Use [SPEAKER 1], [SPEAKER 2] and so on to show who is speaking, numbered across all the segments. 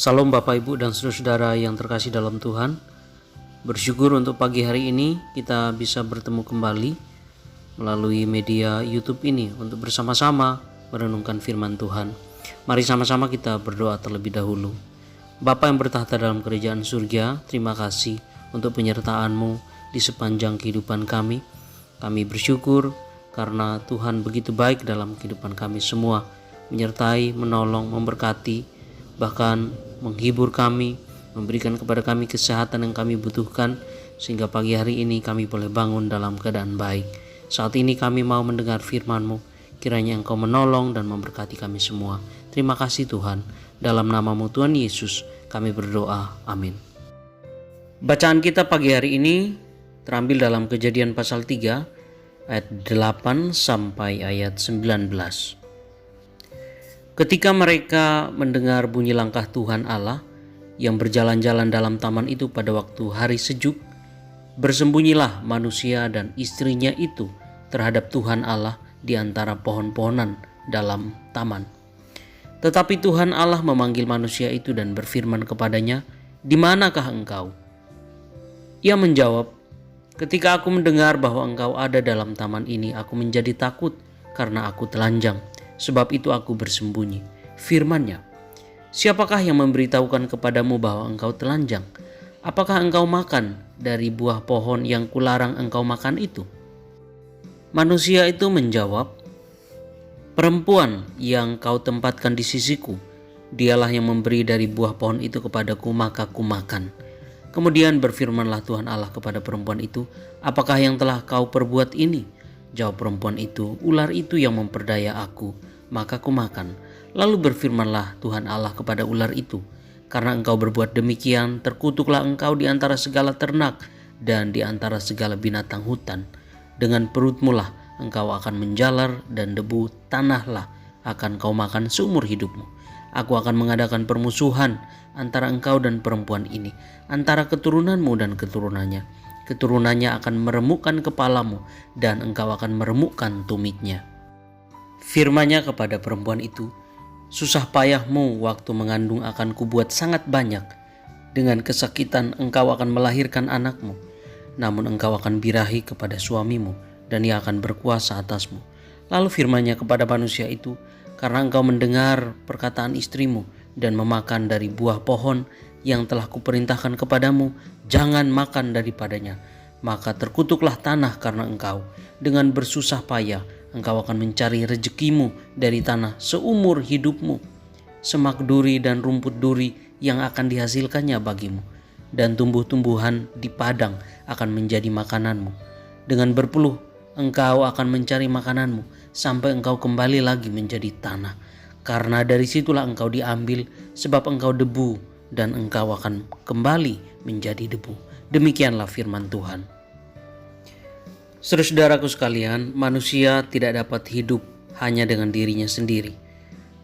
[SPEAKER 1] Salam Bapak Ibu dan saudara-saudara yang terkasih dalam Tuhan. Bersyukur untuk pagi hari ini kita bisa bertemu kembali melalui media YouTube ini untuk bersama-sama merenungkan firman Tuhan. Mari sama-sama kita berdoa terlebih dahulu. Bapa yang bertahta dalam kerajaan surga, terima kasih untuk penyertaan-Mu di sepanjang kehidupan kami. Kami bersyukur karena Tuhan begitu baik dalam kehidupan kami semua, menyertai, menolong, memberkati, bahkan menghibur kami, memberikan kepada kami kesehatan yang kami butuhkan, sehingga pagi hari ini kami boleh bangun dalam keadaan baik. Saat ini kami mau mendengar firman-Mu, kiranya Engkau menolong dan memberkati kami semua. Terima kasih Tuhan, dalam nama-Mu Tuhan Yesus kami berdoa, amin. Bacaan kita pagi hari ini terambil dalam Kejadian pasal 3 ayat 8 sampai ayat 19. Ketika mereka mendengar bunyi langkah Tuhan Allah yang berjalan-jalan dalam taman itu pada waktu hari sejuk, bersembunyilah manusia dan istrinya itu terhadap Tuhan Allah di antara pohon-pohonan dalam taman. Tetapi Tuhan Allah memanggil manusia itu dan berfirman kepadanya, "Di manakah engkau?" Ia menjawab, "Ketika aku mendengar bahwa engkau ada dalam taman ini, aku menjadi takut karena aku telanjang. Sebab itu aku bersembunyi." Firman-Nya, "Siapakah yang memberitahukan kepadamu bahwa engkau telanjang? Apakah engkau makan dari buah pohon yang kularang engkau makan itu?" Manusia itu menjawab, "Perempuan yang kau tempatkan di sisiku, dialah yang memberi dari buah pohon itu kepadaku, maka ku makan." Kemudian berfirmanlah Tuhan Allah kepada perempuan itu, "Apakah yang telah kau perbuat ini?" Jawab perempuan itu, "Ular itu yang memperdaya aku, maka ku makan." Lalu berfirmanlah Tuhan Allah kepada ular itu, "Karena engkau berbuat demikian, terkutuklah engkau di antara segala ternak dan di antara segala binatang hutan. Dengan perutmu lah engkau akan menjalar dan debu tanahlah akan kau makan seumur hidupmu. Aku akan mengadakan permusuhan antara engkau dan perempuan ini, antara keturunanmu dan keturunannya. Keturunannya akan meremukkan kepalamu dan engkau akan meremukkan tumitnya." Firman-Nya kepada perempuan itu, "Susah payahmu waktu mengandung akan kubuat sangat banyak. Dengan kesakitan engkau akan melahirkan anakmu. Namun engkau akan birahi kepada suamimu dan ia akan berkuasa atasmu." Lalu firman-Nya kepada manusia itu, "Karena engkau mendengar perkataan istrimu dan memakan dari buah pohon yang telah kuperintahkan kepadamu, jangan makan daripadanya, maka terkutuklah tanah karena engkau. Dengan bersusah payah engkau akan mencari rezekimu dari tanah seumur hidupmu. Semak duri dan rumput duri yang akan dihasilkannya bagimu, dan tumbuh-tumbuhan di padang akan menjadi makananmu. Dengan berpeluh engkau akan mencari makananmu sampai engkau kembali lagi menjadi tanah, karena dari situlah engkau diambil, sebab engkau debu dan engkau akan kembali menjadi debu." Demikianlah firman Tuhan. Saudara-saudaraku sekalian, manusia tidak dapat hidup hanya dengan dirinya sendiri.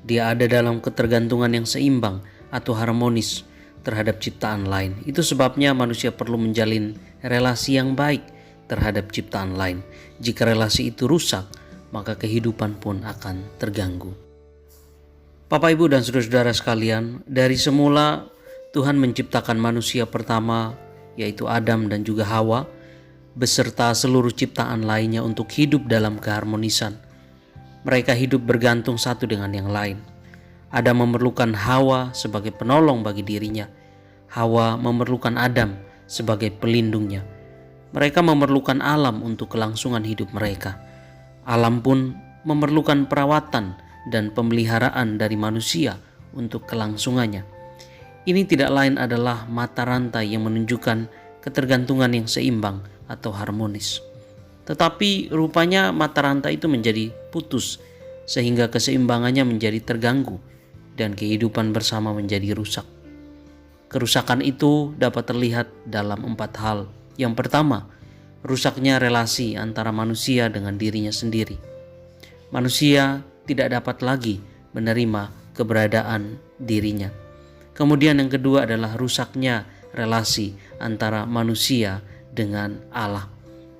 [SPEAKER 1] Dia ada dalam ketergantungan yang seimbang atau harmonis terhadap ciptaan lain. Itu sebabnya manusia perlu menjalin relasi yang baik terhadap ciptaan lain. Jika relasi itu rusak, maka kehidupan pun akan terganggu. Bapak, Ibu, dan saudara-saudara sekalian, dari semula Tuhan menciptakan manusia pertama, yaitu Adam dan juga Hawa, beserta seluruh ciptaan lainnya untuk hidup dalam keharmonisan. Mereka hidup bergantung satu dengan yang lain. Adam memerlukan Hawa sebagai penolong bagi dirinya. Hawa memerlukan Adam sebagai pelindungnya. Mereka memerlukan alam untuk kelangsungan hidup mereka. Alam pun memerlukan perawatan dan pemeliharaan dari manusia untuk kelangsungannya. Ini tidak lain adalah mata rantai yang menunjukkan ketergantungan yang seimbang atau harmonis. Tetapi rupanya mata rantai itu menjadi putus, sehingga keseimbangannya menjadi terganggu dan kehidupan bersama menjadi rusak. Kerusakan itu dapat terlihat dalam 4 hal. Yang pertama, rusaknya relasi antara manusia dengan dirinya sendiri. Manusia tidak dapat lagi menerima keberadaan dirinya. Kemudian yang kedua adalah rusaknya relasi antara manusia dengan Allah.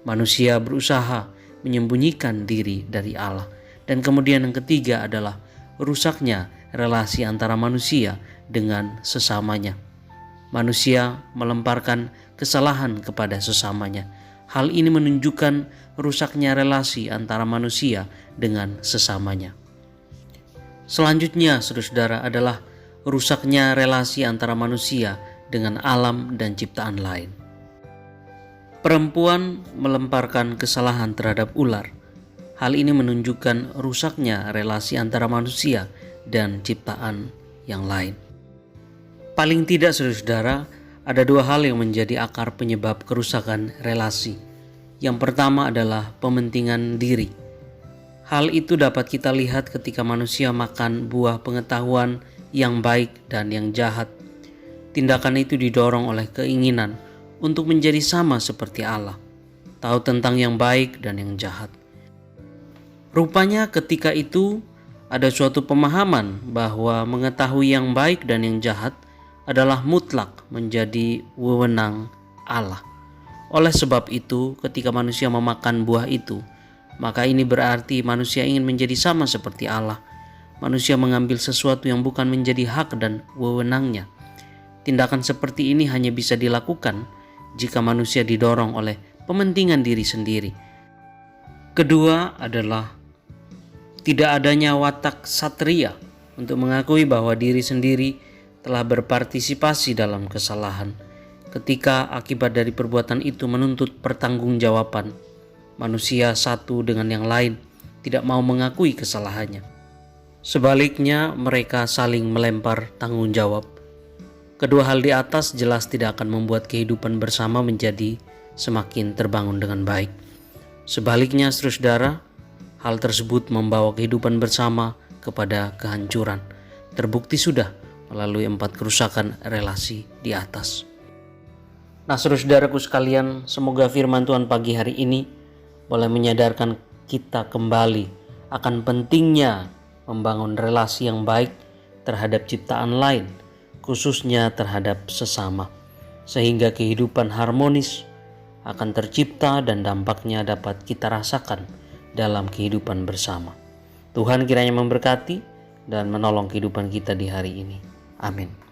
[SPEAKER 1] Manusia berusaha menyembunyikan diri dari Allah. Dan kemudian yang ketiga adalah rusaknya relasi antara manusia dengan sesamanya. Manusia melemparkan kesalahan kepada sesamanya. Hal ini menunjukkan rusaknya relasi antara manusia dengan sesamanya. Selanjutnya, saudara-saudara, adalah rusaknya relasi antara manusia dengan alam dan ciptaan lain. Perempuan melemparkan kesalahan terhadap ular. Hal ini menunjukkan rusaknya relasi antara manusia dan ciptaan yang lain. Paling tidak, saudara-saudara, ada dua hal yang menjadi akar penyebab kerusakan relasi. Yang pertama adalah pementingan diri. Hal itu dapat kita lihat ketika manusia makan buah pengetahuan yang baik dan yang jahat. Tindakan itu didorong oleh keinginan untuk menjadi sama seperti Allah, tahu tentang yang baik dan yang jahat. Rupanya ketika itu ada suatu pemahaman bahwa mengetahui yang baik dan yang jahat adalah mutlak menjadi wewenang Allah. Oleh sebab itu, ketika manusia memakan buah itu, maka ini berarti manusia ingin menjadi sama seperti Allah. Manusia mengambil sesuatu yang bukan menjadi hak dan wewenangnya. Tindakan seperti ini hanya bisa dilakukan jika manusia didorong oleh pementingan diri sendiri. Kedua adalah tidak adanya watak satria untuk mengakui bahwa diri sendiri telah berpartisipasi dalam kesalahan. Ketika akibat dari perbuatan itu menuntut pertanggungjawaban, manusia satu dengan yang lain tidak mau mengakui kesalahannya. Sebaliknya, mereka saling melempar tanggung jawab. Kedua hal di atas jelas tidak akan membuat kehidupan bersama menjadi semakin terbangun dengan baik. Sebaliknya, saudara, hal tersebut membawa kehidupan bersama kepada kehancuran. Terbukti sudah melalui 4 kerusakan relasi di atas. Nah, saudara-saudaraku sekalian, semoga firman Tuhan pagi hari ini boleh menyadarkan kita kembali akan pentingnya membangun relasi yang baik terhadap ciptaan lain, khususnya terhadap sesama, sehingga kehidupan harmonis akan tercipta dan dampaknya dapat kita rasakan dalam kehidupan bersama. Tuhan kiranya memberkati dan menolong kehidupan kita di hari ini. Amin.